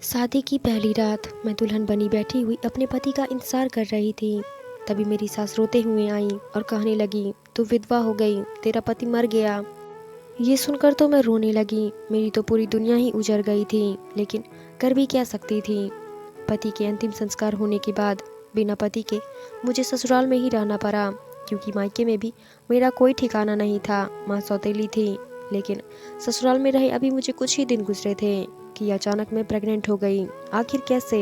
शादी की पहली रात मैं दुल्हन बनी बैठी हुई अपने पति का इंतजार कर रही थी। तभी मेरी सास रोते हुए आई और कहने लगी, तू विधवा हो गई, तेरा पति मर गया। ये सुनकर तो मैं रोने लगी। मेरी तो पूरी दुनिया ही उजड़ गई थी, लेकिन कर भी क्या सकती थी। पति के अंतिम संस्कार होने के बाद बिना पति के मुझे ससुराल में ही रहना पड़ा, क्योंकि मायके में भी मेरा कोई ठिकाना नहीं था। माँ सौतेली थी, लेकिन ससुराल में रहे अभी मुझे कुछ ही दिन गुजरे थे कि अचानक मैं प्रेग्नेंट हो गई। आखिर कैसे?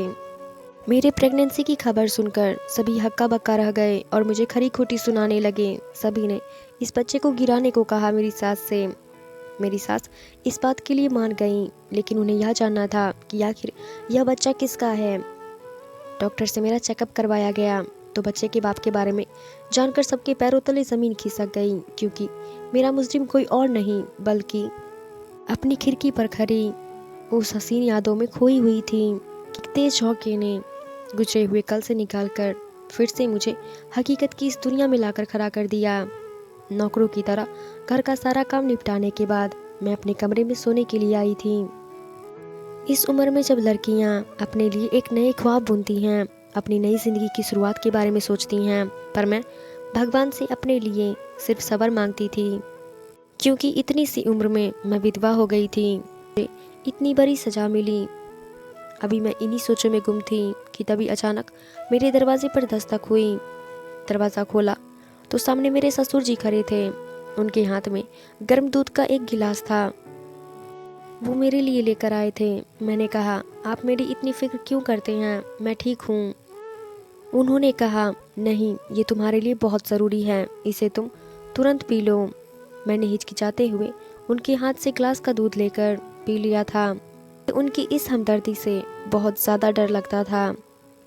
मेरे प्रेगनेंसी की खबर सुनकर सभी हक्का बक्का रह गए और मुझे खरी खोटी सुनाने लगे। सभी ने इस बच्चे को गिराने को कहा मेरी सास से। मेरी सास इस बात के लिए मान गई, लेकिन उन्हें यह जानना था कि आखिर यह बच्चा किसका है। डॉक्टर से मेरा चेकअप करवाया गया तो बच्चे के बाप के बारे में जानकर सबके पैरों तले जमीन खिसक गई, क्योंकि मेरा मुजरिम कोई और नहीं बल्कि अपनी खिड़की पर खड़ी उस हसीन यादों में खोई हुई थी। एक तेज झोंके ने गुजरे हुए कल से निकालकर फिर से मुझे हकीकत की इस दुनिया में लाकर खड़ा कर दिया। नौकरों की तरह घर का सारा काम निपटाने के बाद मैं अपने कमरे में सोने के लिए आई थी। इस उम्र में जब लड़कियां अपने लिए एक नए ख्वाब बुनती हैं, अपनी नई जिंदगी की शुरुआत के बारे में सोचती हैं, पर मैं भगवान से अपने लिए सिर्फ सब्र मांगती थी, क्योंकि इतनी सी उम्र में मैं विधवा हो गई थी। मुझे इतनी बड़ी सजा मिली। अभी मैं इन्हीं सोचों में गुम थी कि तभी अचानक मेरे दरवाजे पर दस्तक हुई। दरवाज़ा खोला तो सामने मेरे ससुर जी खड़े थे। उनके हाथ में गर्म दूध का एक गिलास था। वो मेरे लिए लेकर आए थे। मैंने कहा, आप मेरी इतनी फिक्र क्यों करते हैं, मैं ठीक हूँ। उन्होंने कहा, नहीं, ये तुम्हारे लिए बहुत ज़रूरी है, इसे तुम तुरंत पी लो। मैंने हिचकिचाते हुए उनके हाथ से ग्लास का दूध लेकर पी लिया था। उनकी इस हमदर्दी से बहुत ज़्यादा डर लगता था।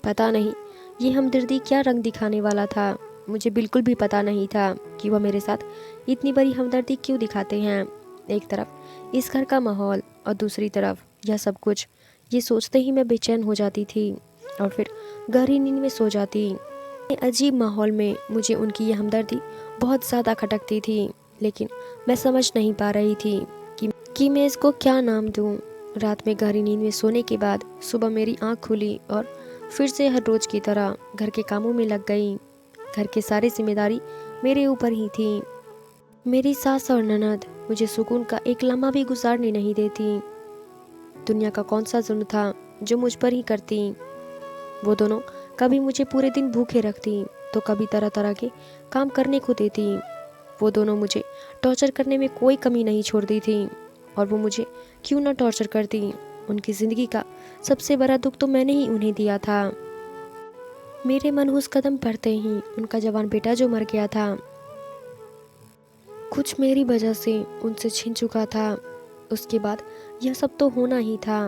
पता नहीं ये हमदर्दी क्या रंग दिखाने वाला था। मुझे बिल्कुल भी पता नहीं था कि वह मेरे साथ इतनी बड़ी हमदर्दी क्यों दिखाते हैं। एक तरफ इस घर का माहौल और दूसरी तरफ यह सब कुछ, ये सोचते ही मैं बेचैन हो जाती थी और फिर गहरी नींद में सो जाती। अजीब माहौल में मुझे उनकी यह हमदर्दी बहुत ज़्यादा खटकती थी, लेकिन मैं समझ नहीं पा रही थी कि मैं इसको क्या नाम दूँ। रात में गहरी नींद में सोने के बाद सुबह मेरी आंख खुली और फिर से हर रोज की तरह घर के कामों में लग गई। घर की सारी जिम्मेदारी मेरे ऊपर ही थी। मेरी सास और ननद मुझे सुकून का एक लम्हा भी गुजारने नहीं देती। दुनिया का कौन सा जुल्म था जो मुझ पर ही करती। वो दोनों कभी मुझे पूरे दिन भूखे रखती तो कभी तरह तरह के काम करने को देती। वो दोनों मुझे टॉर्चर करने में कोई कमी नहीं छोड़ती थी, और वो मुझे क्यों ना टॉर्चर करती। उनकी ज़िंदगी का सबसे बड़ा दुख तो मैंने ही उन्हें दिया था। मेरे मनहूस कदम पड़ते ही उनका जवान बेटा जो मर गया था, कुछ मेरी वजह से उनसे छिन चुका था। उसके बाद यह सब तो होना ही था।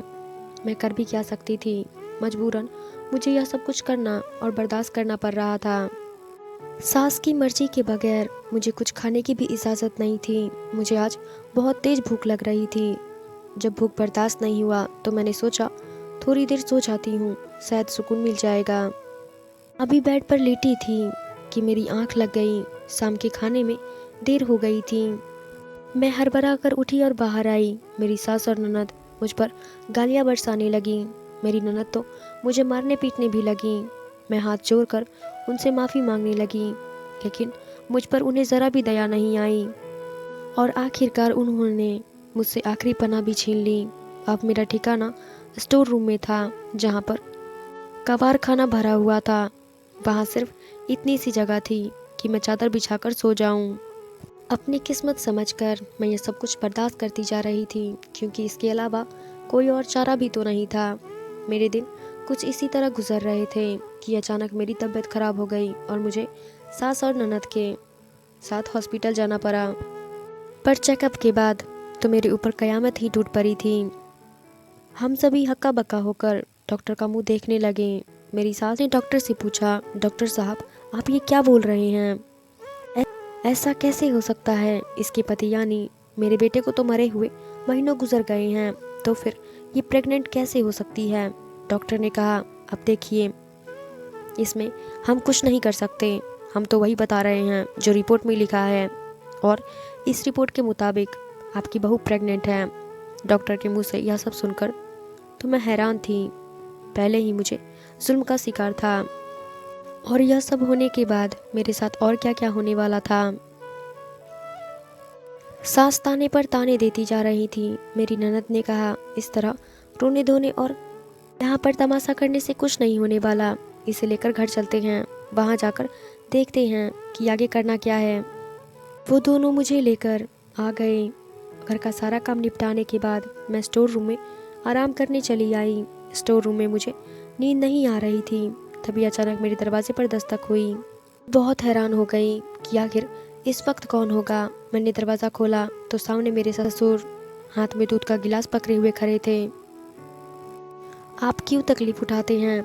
मैं कर भी क्या सकती थी। मजबूरन मुझे यह सब कुछ करना और बर्दाश्त करना पड़ रहा था। सास की मर्जी के बगैर मुझे कुछ खाने की भी इजाज़त नहीं थी। मुझे आज बहुत तेज भूख लग रही थी। जब भूख बर्दाश्त नहीं हुआ तो मैंने सोचा थोड़ी देर सो जाती हूँ, शायद सुकून मिल जाएगा। अभी बेड पर लेटी थी कि मेरी आंख लग गई। शाम के खाने में देर हो गई थी। मैं हड़बड़ा कर उठी और बाहर आई। मेरी सास और ननद मुझ पर गालियाँ बरसाने लगी। मेरी ननद तो मुझे मारने पीटने भी लगी। मैं हाथ जोड़कर उनसे माफ़ी मांगने लगी, लेकिन मुझ पर उन्हें ज़रा भी दया नहीं आई और आखिरकार उन्होंने मुझसे आखिरी पनाह भी छीन ली। अब मेरा ठिकाना स्टोर रूम में था, जहाँ पर कबाड़ खाना भरा हुआ था। वहाँ सिर्फ इतनी सी जगह थी कि मैं चादर बिछाकर सो जाऊं। अपनी किस्मत समझकर मैं ये सब कुछ बर्दाश्त करती जा रही थी, क्योंकि इसके अलावा कोई और चारा भी तो नहीं था। मेरे दिन कुछ इसी तरह गुजर रहे थे कि अचानक मेरी तबीयत खराब हो गई और मुझे सास और ननद के साथ हॉस्पिटल जाना पड़ा। पर चेकअप के बाद तो मेरे ऊपर कयामत ही टूट पड़ी थी। हम सभी हक्का बक्का होकर डॉक्टर का मुंह देखने लगे। मेरी सास ने डॉक्टर से पूछा, डॉक्टर साहब, आप ये क्या बोल रहे हैं? ऐसा कैसे हो सकता है? इसके पति यानी मेरे बेटे को तो मरे हुए महीनों गुजर गए हैं, तो फिर ये प्रेग्नेंट कैसे हो सकती है? डॉक्टर ने कहा, अब देखिए, इसमें हम कुछ नहीं कर सकते। हम तो वही बता रहे हैं जो रिपोर्ट में लिखा है, और इस रिपोर्ट के मुताबिक आपकी बहू प्रेग्नेंट है। डॉक्टर के मुंह से यह सब सुनकर तो मैं हैरान थी। पहले ही मुझे जुल्म का शिकार था और यह सब होने के बाद मेरे साथ और क्या क्या होने वाला था। सास ताने पर ताने देती जा रही थी। मेरी ननद ने कहा, इस तरह रोने धोने और यहाँ पर तमाशा करने से कुछ नहीं होने वाला। इसे लेकर घर चलते हैं, वहाँ जाकर देखते हैं कि आगे करना क्या है। वो दोनों मुझे लेकर आ गए। घर का सारा काम निपटाने के बाद मैं स्टोर रूम में आराम करने चली आई। स्टोर रूम में मुझे नींद नहीं आ रही थी। तभी अचानक मेरे दरवाजे पर दस्तक हुई। बहुत हैरान हो गई कि आखिर इस वक्त कौन होगा। मैंने दरवाज़ा खोला तो सामने मेरे ससुर हाथ में दूध का गिलास पकड़े हुए खड़े थे। आप क्यों तकलीफ उठाते हैं?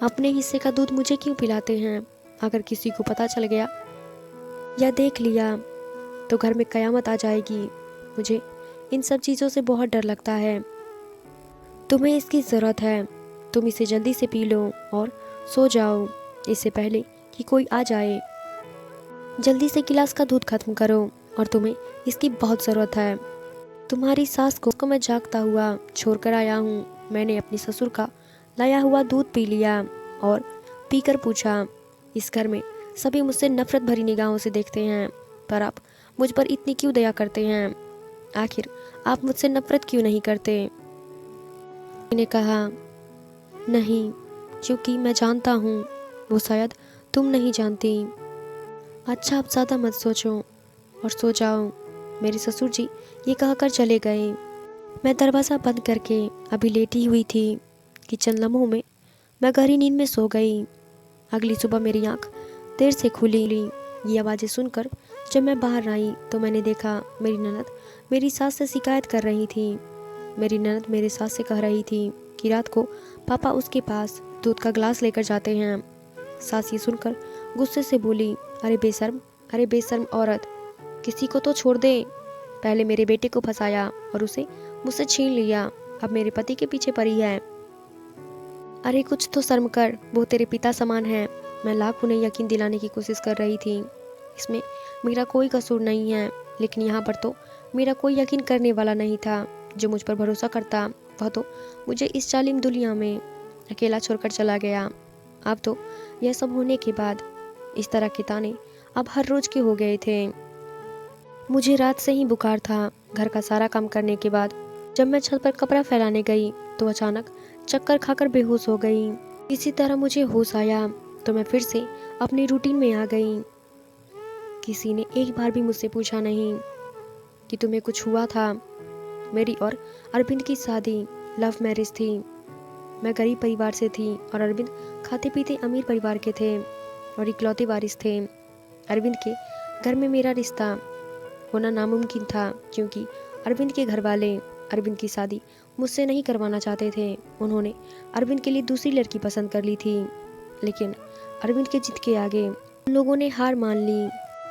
अपने हिस्से का दूध मुझे क्यों पिलाते हैं? अगर किसी को पता चल गया या देख लिया तो घर में कयामत आ जाएगी। मुझे इन सब चीज़ों से बहुत डर लगता है। तुम्हें इसकी ज़रूरत है। तुम इसे जल्दी से पी लो और सो जाओ, इससे पहले कि कोई आ जाए। जल्दी से गिलास का दूध खत्म करो और तुम्हें इसकी बहुत ज़रूरत है। तुम्हारी सास को मैं जागता हुआ छोड़ कर आया हूँ। मैंने अपने ससुर का लाया हुआ दूध पी लिया और पीकर पूछा, इस घर में सभी मुझसे नफरत भरी निगाहों से देखते हैं, पर आप मुझ पर इतनी क्यों दया करते हैं? आखिर आप मुझसे नफरत क्यों नहीं करते? मैंने कहा, नहीं, क्योंकि मैं जानता हूँ वो शायद तुम नहीं जानती। अच्छा, आप ज़्यादा मत सोचो और सो जाओ। मेरे ससुर जी ये कहकर चले गए। मैं दरवाज़ा बंद करके अभी लेटी हुई थी कि चंद लम्हों में मैं गहरी नींद में सो गई। अगली सुबह मेरी आंख देर से खुली। ये आवाज़ें सुनकर जब मैं बाहर आई तो मैंने देखा मेरी ननद मेरी सास से शिकायत कर रही थी। मेरी ननद मेरे सास से कह रही थी कि रात को पापा उसके पास दूध का गिलास लेकर जाते हैं। सास ये सुनकर गुस्से से बोली, अरे बेशर्म औरत, किसी को तो छोड़ दे। पहले मेरे बेटे को फंसाया और उसे मुझसे छीन लिया, अब मेरे पति के पीछे पड़ी है। अरे कुछ तो शर्म कर, वो तेरे पिता समान है। मैं लाख उन्हें यकीन दिलाने की कोशिश कर रही थी, इसमें मेरा कोई कसूर नहीं है, लेकिन यहाँ पर तो मेरा कोई यकीन करने वाला नहीं था। जो मुझ पर भरोसा करता वह तो मुझे इस जालिम दुनिया में अकेला छोड़कर चला गया। अब तो यह सब होने के बाद इस तरह के ताने अब हर रोज के हो गए थे। मुझे रात से ही बुखार था। घर का सारा काम करने के बाद जब मैं छत पर कपड़ा फैलाने गई तो अचानक चक्कर खाकर बेहोश हो गई। इसी तरह मुझे होश आया तो मैं फिर से अपनी रूटीन में आ गई। किसी ने एक बार भी मुझसे पूछा नहीं कि तुम्हें कुछ हुआ था। मेरी और अरविंद की शादी लव मैरिज थी। मैं गरीब परिवार से थी और अरविंद खाते पीते अमीर परिवार के थे और इकलौते वारिस थे। अरविंद के घर में मेरा रिश्ता होना नामुमकिन था क्योंकि अरविंद के घर वाले अरविंद की शादी मुझसे नहीं करवाना चाहते थे। उन्होंने अरविंद के लिए दूसरी लड़की पसंद कर ली थी, लेकिन अरविंद के जिद के आगे उन लोगों ने हार मान ली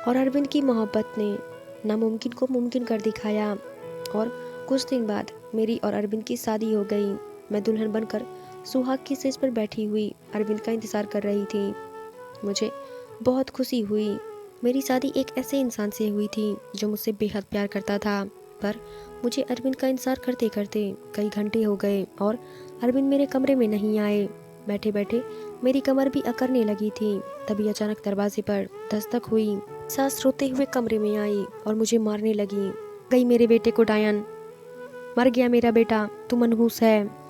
और अरविंद की मोहब्बत ने नामुमकिन को मुमकिन कर दिखाया और कुछ दिन बाद मेरी और अरविंद की शादी हो गई। मैं दुल्हन बनकर सुहाग की सेज पर बैठी हुई अरविंद का इंतजार कर रही थी। मुझे बहुत खुशी हुई। मेरी शादी एक ऐसे इंसान से हुई थी जो मुझसे बेहद प्यार करता था, पर मुझे अरविंद का इंतजार करते करते कई घंटे हो गए और अरविंद मेरे कमरे में नहीं आए। बैठे बैठे मेरी कमर भी अकड़ने लगी थी। तभी अचानक दरवाजे पर दस्तक हुई। सास रोते हुए कमरे में आई और मुझे मारने लगी। गई मेरे बेटे को डायन, मर गया मेरा बेटा, तू मनहूस है।